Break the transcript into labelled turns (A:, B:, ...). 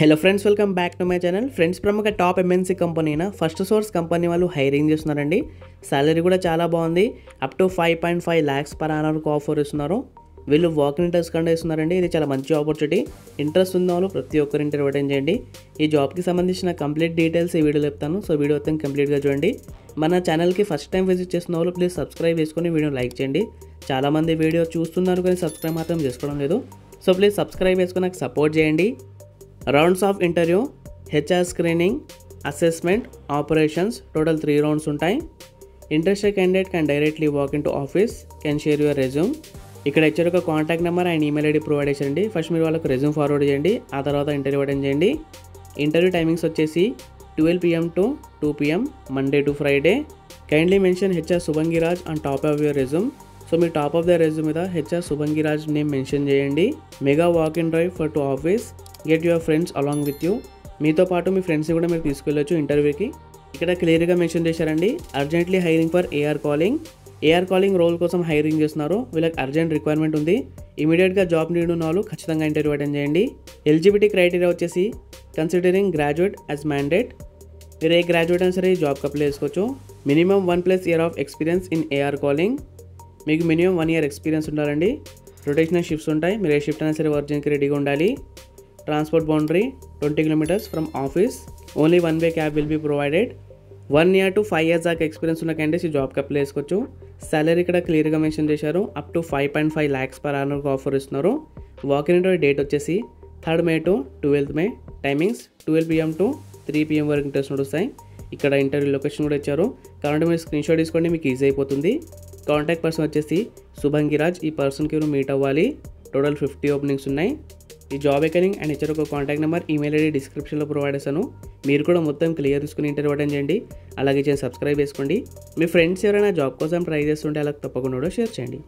A: Hello friends, welcome back to my channel. Friends, ప్రముఖ top MNC company అయిన first source company వాళ్ళు hiring చేస్తున్నారండి. Salary కూడా చాలా బాగుంది. అప్ టు 5.5 lakhs పర్ annumకు ఆఫర్ ఇస్తున్నారు. వీళ్ళు వాకింగ్ ఇంటర్వ్యూస్ కండక్ట్ చేస్తున్నారండి. ఇది చాలా మంచి ఆపర్చునిటీ. ఇంట్రెస్ట్ ఉన్న వాళ్ళు ప్రతి ఒక్కరు ఇంటర్వ్యూ అటెండ్ చేయండి. ఈ జాబ్కి సంబంధించిన కంప్లీట్ డీటెయిల్స్ ఈ వీడియోలో చెప్తాను. సో వీడియో మొత్తం కంప్లీట్గా చూడండి. మన ఛానల్కి ఫస్ట్ టైం విజిట్ చేస్తున్న వాళ్ళు ప్లీజ్ సబ్స్క్రైబ్ చేసుకొని వీడియో లైక్ చేయండి. చాలామంది వీడియో చూస్తున్నారు కానీ సబ్స్క్రైబ్ మాత్రం చేసుకోవడం లేదు. సో ప్లీజ్ సబ్స్క్రైబ్ చేసుకొని నాకు సపోర్ట్ చేయండి. Rounds of interview, HR screening, assessment, operations, total 3 rounds ఉంటాయి. Interested candidate can directly walk in to office, can share your resume. ఇక్కడ ఇచ్చారు ఒక contact number and email ID provide చేయండి. First మీరు వాళ్ళకి రెజ్యూమ్ ఫార్వర్డ్ చేయండి, ఆ తర్వాత ఇంటర్వ్యూ అటెండ్ చేయండి. ఇంటర్వ్యూ టైమింగ్స్ వచ్చేసి 12 PM to 2 PM Monday to Friday. Kindly mention HR Subhangiraj on top of your resume. So me top of the resume మీద HR సుభంగిరాజ్ name mention చేయండి. Mega walk in drive for to office, get your friends along with you. మీతో పాటు మీ ఫ్రెండ్స్ని కూడా మీరు తీసుకెళ్ళొచ్చు ఇంటర్వ్యూకి. ఇక్కడ క్లియర్గా మెన్షన్ చేశారండి, urgently hiring for AR calling. AR calling role కోసం హైరింగ్ చేస్తున్నారు. వీళ్ళకి అర్జెంట్ రిక్వైర్మెంట్ ఉంది. ఇమీడియట్గా జాబ్ నీడ్ ఉన్న వాళ్ళు ఖచ్చితంగా ఇంటర్వ్యూ అటెండ్ చేయండి. ఎలిజిబిలిటీ క్రైటీరియా వచ్చేసి కన్సిడరింగ్ గ్రాడ్యుయేట్ యాజ్ మ్యాండేట్. మీరు ఏ గ్రాడ్యుయేట్ అయినా సరే జాబ్కి అప్లై చేసుకోవచ్చు. Minimum 1+ year of experience in AR calling. మీకు మినిమం 1 year ఎక్స్పీరియన్స్ ఉండాలండి. రొటేషనల్ షిఫ్ట్స్ ఉంటాయి. మీరు ఏ షిఫ్ట్ అయినా సరే వర్క్ చేయడానికి రెడీగా ఉండాలి. Transport boundary 20 kilometers from office. Only 1 way cab will be provided. 1 year to 5 years దాకా ఎక్స్పీరియన్స్ ఉన్న క్యాండిడేట్స్ ఈ జాబ్కి అప్లై చేసుకోవచ్చు. సాలరీ ఇక్కడ క్లియర్గా మెన్షన్ చేశారు, అప్ టు 5.5 lakhs పర్ annumకు ఆఫర్ ఇస్తున్నారు. వాకింగ్ ఇంటర్వ్యూ డేట్ వచ్చేసి 3rd May to 12th May. Timings 12 PM to 3 PM వరకు ఇంటర్వ్యూస్ నడుస్తాయి. ఇక్కడ ఇంటర్వ్యూ లొకేషన్ కూడా ఇచ్చారు, కాబట్టి మీరు స్క్రీన్ షాట్ తీసుకోండి, మీకు ఈజీ అయిపోతుంది. కాంటాక్ట్ పర్సన్ వచ్చేసి సుభంగిరాజ్. ఈ పర్సన్కి మీరు మీట్ అవ్వాలి. టోటల్ 50 openings ఉన్నాయి. ఈ జాబ్ ఎకనింగ్ అండ్ ఇచ్చారు ఒక కాంటాక్ట్ నెంబర్, ఈమెయిల్ ఐడి డిస్క్రిప్షన్లో ప్రొవైడ్ చేస్తాను. మీరు కూడా మొత్తం క్లియర్ తీసుకుని ఇంటర్వ్యూ అటెండ్ చేయండి. అలాగే సబ్స్క్రైబ్ చేసుకోండి. మీ ఫ్రెండ్స్ ఎవరైనా జాబ్ కోసం ట్రై చేస్తుంటే అలా తప్పకుండా షేర్ చేయండి.